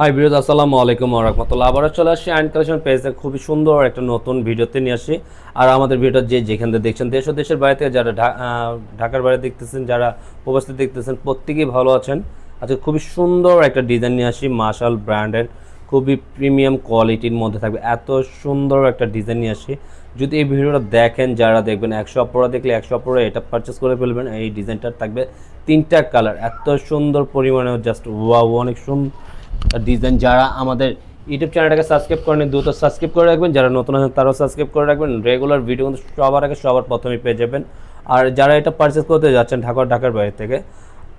Hi viewers, আসসালামু আলাইকুম ওয়া রাহমাতুল্লাহ। আবারও চলে আসছি আইন কালেকশন পেজে খুবই সুন্দর একটা নতুন ভিডিওতে নিয়ে আসি। আর আমাদের ভিডিওটা যেখান থেকে দেখছেন, দেশ ও দেশের বাইরে থেকে যারা ঢাকার বাইরে দেখতেছেন, যারা প্রবাসী দেখতেছেন, প্রত্যেকেই ভালো আছেন। আজকে খুবই সুন্দর একটা ডিজাইন নিয়ে আসি, মার্শাল ব্র্যান্ডের খুবই প্রিমিয়াম কোয়ালিটির মধ্যে থাকবে এত সুন্দর একটা ডিজাইন নিয়ে আসি। যদি এই ভিডিওটা দেখেন, যারা দেখবেন 100 দেখলে 100 এটা পারচেস করে ফেলবেন। এই ডিজাইনটার থাকবে 3টা কালার, এত সুন্দর পরিমাণে, জাস্ট ওয়াও, অনেক সুন্দর ডিজাইন। যারা আমাদের ইউটিউব চ্যানেলটাকে সাবস্ক্রাইব করেন, দ্রুত সাবস্ক্রাইব করে রাখবেন। যারা নতুন আছেন তারাও সাবস্ক্রাইব করে রাখবেন। রেগুলার ভিডিও কিন্তু সবার আগে সবার প্রথমেই পেয়ে যাবেন। আর যারা এটা পারচেস করতে যাচ্ছেন ঢাকার বাইরে থেকে,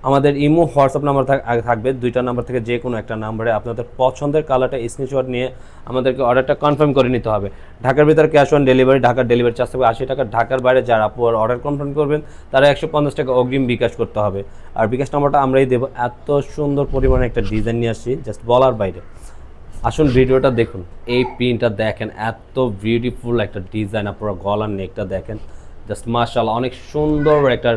আমাদের ইমো হোয়াটসঅ্যাপ নাম্বার থাকবে, 2টা নাম্বার থেকে যে কোনো একটা নাম্বারে আপনাদের পছন্দের কালারটা স্ক্রিনশট নিয়ে আমাদেরকে অর্ডারটা কনফার্ম করে নিতে হবে। ঢাকার ভিতরে ক্যাশ অন ডেলিভারি, ঢাকার ডেলিভারি চার্জ থাকবে 80 টাকা। ঢাকার বাইরে যারা অর্ডার কনফার্ম করবেন তারা 150 টাকা অগ্রিম বিকাশ করতে হবে। আর বিকাশ নাম্বারটা আমরাই দেবো। এত সুন্দর পরিমাণে একটা ডিজাইন নিয়ে আসছি, জাস্ট বলার বাইরে। আসুন ভিডিওটা দেখুন, এই প্রিন্টটা দেখেন, এত বিউটিফুল একটা ডিজাইন। আপনারা গলার নেকটা দেখেন, জাস্ট মাশাআল্লাহ, অনেক সুন্দর একটা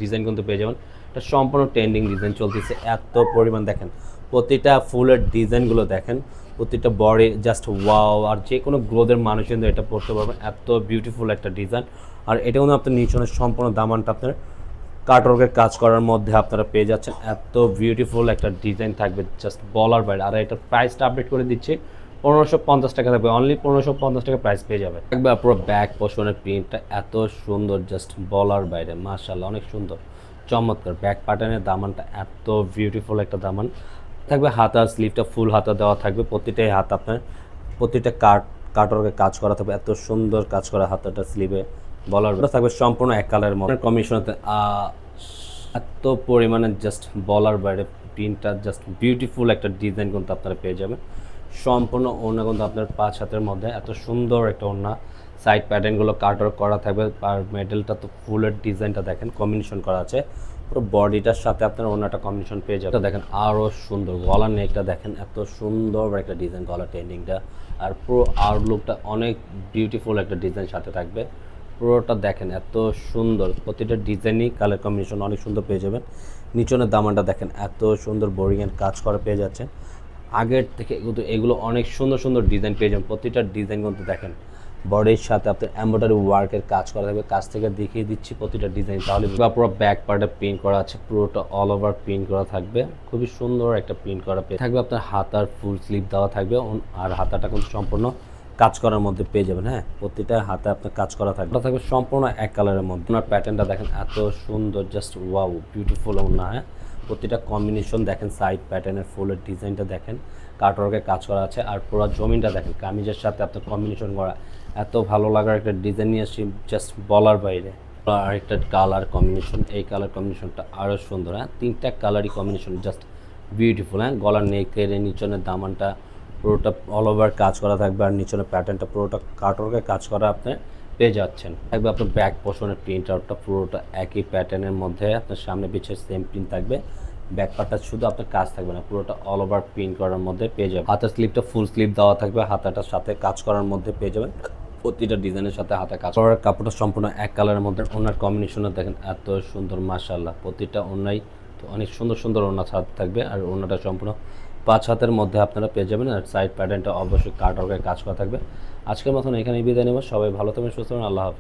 ডিজাইন কিন্তু পেয়ে যাবেন। এটা সম্পূর্ণ ট্রেন্ডিং ডিজাইন চলতেছে, এত পরিমাণ দেখেন। প্রতিটা ফুলের ডিজাইনগুলো দেখেন, প্রতিটা বডি জাস্ট ওয়াও। আর যে কোনো গ্রোদের মানুষ কিন্তু এটা পড়তে পারবেন, এত বিউটিফুল একটা ডিজাইন। আর এটা কিন্তু আপনার নিচনের সম্পূর্ণ দামানটা আপনার কাটওয়ার্কের কাজ করার মধ্যে আপনারা পেয়ে যাচ্ছেন। এত বিউটিফুল একটা ডিজাইন থাকবে, জাস্ট বলার বাইরে। আর এটার প্রাইসটা আপডেট করে দিচ্ছি, 1550 টাকা থাকবে, অনলি 1550 টাকা প্রাইস পেয়ে যাবে। থাকবে পুরো ব্যাক পোর্শনের প্রিন্টটা এত সুন্দর, জাস্ট বলার বাইরে, মাশাআল্লাহ, অনেক সুন্দর চমৎকার। ব্যাক প্যাটার্নের দামানটা এত বিউটিফুল একটা দামান থাকবে। হাতার স্লিভটা ফুল হাতা দেওয়া থাকবে, প্রতিটাই হাত আপনার প্রতিটা কাটওয়ার্কের কাজ করা থাকবে, এত সুন্দর কাজ করা হাতাটা স্লিভে। বলার থাকবে সম্পূর্ণ এক কালারের মধ্যে কমিশনতে, এত পরিমাণে জাস্ট বলার বাইরে। প্রিন্টটা জাস্ট বিউটিফুল একটা ডিজাইন কিন্তু আপনারা পেয়ে যাবেন। সম্পূর্ণ ওড়না কিন্তু আপনার 5 হাতের মধ্যে, এত সুন্দর একটা ওড়না। সাইড প্যাটার্নগুলো কাটওয়ার্ক করা থাকবে। আর মেডেলটা তো ফুলের ডিজাইনটা দেখেন, কম্বিনেশন করা আছে পুরো বডিটার সাথে, আপনার ওড়নাটা কম্বিনেশন পেয়ে যাবে। দেখেন আরও সুন্দর গলার নেকটা দেখেন, এত সুন্দর একটা ডিজাইন গলার ট্রেন্ডিংটা। আর পুরো আউটলুকটা অনেক বিউটিফুল একটা ডিজাইন সাথে থাকবে। পুরোটা দেখেন এত সুন্দর, প্রতিটা ডিজাইনই কালার কম্বিনেশন অনেক সুন্দর পেয়ে যাবেন। নিচনের দামানটা দেখেন, এত সুন্দর বোরিং এর কাজ করা পেয়ে যাচ্ছেন। আগের থেকে কিন্তু এগুলো অনেক সুন্দর সুন্দর ডিজাইন পেয়ে যাবেন। প্রতিটা ডিজাইন কিন্তু দেখেন বডির সাথে আপনার এমব্রয়ডারি ওয়ার্কের কাজ করা থাকবে। কাছ থেকে দেখিয়ে দিচ্ছি প্রতিটা ডিজাইন, তাহলে পুরো ব্যাক পার্টে প্রিন্ট করা আছে, পুরোটা অল ওভার প্রিন্ট করা থাকবে। খুবই সুন্দর একটা প্রিন্ট করা পেয়ে থাকবে। আপনার হাতার ফুল স্লিভ দেওয়া থাকবে, আর হাতাটা কিন্তু সম্পূর্ণ কাজ করার মধ্যে পেয়ে যাবেন। হ্যাঁ, প্রতিটা হাতে আপনার কাজ করা থাকবে সম্পূর্ণ এক কালারের মধ্যে। আপনার প্যাটার্নটা দেখেন এত সুন্দর, জাস্ট ওয়াও, বিউটিফুল ওড়না। হ্যাঁ, প্রতিটা কম্বিনেশন দেখেন, সাইড প্যাটার্নের ফুলের ডিজাইনটা দেখেন, কাটওয়ার্কের কাজ করা আছে। আর পুরো জমিনটা দেখেন, কামিজের সাথে আপনার কম্বিনেশন করা, এত ভালো লাগার একটা ডিজাইন নিয়ে আসছি, জাস্ট বলার বাইরে। আরেকটা কালার কম্বিনেশন, এই কালার কম্বিনেশনটা আরও সুন্দর। হ্যাঁ, 3টা কালারই কম্বিনেশন জাস্ট বিউটিফুল। হ্যাঁ, গলার নেকের নিচনের দামানটা পুরোটা অল ওভার কাজ করা থাকবে। আর নিচনের প্যাটার্নটা পুরোটা কাটওয়ার্কের কাজ করা আপনি পেয়ে যাচ্ছেন। থাকবে আপনার ব্যাক পোর্শনের প্রিন্ট আউটটা পুরোটা একই প্যাটার্নের মধ্যে, আপনার সামনে পিছিয়ে সেম প্রিন্ট থাকবে। ব্যাক পার্টটা শুধু আপনার কাজ থাকবে না, পুরোটা অল ওভার প্রিন্ট করার মধ্যে পেয়ে যাবেন। হাতের স্লিভটা ফুল স্লিভ দেওয়া থাকবে, হাতাটার সাথে কাজ করার মধ্যে পেয়ে যাবেন। প্রতিটা ডিজাইনের সাথে হাতে কাজ করার কাপড়টা সম্পূর্ণ এক কালারের মধ্যে। ওনার কম্বিনেশনও দেখেন এত সুন্দর, মাশাআল্লাহ। প্রতিটা ওনাই তো অনেক সুন্দর সুন্দর ওনা থাকবে। আর ওনাটা সম্পূর্ণ 5 হাতের মধ্যে আপনারা পেয়ে যাবেন। আর সাইড প্যাটার্নটা অবশ্যই কাটওয়ার্কের কাজ করা থাকবে। আজকের মতন এখানেই বিদায় নেব। সবাই ভালো থাকবেন, সুস্থ থাকবেন। আল্লাহ হাফেজ।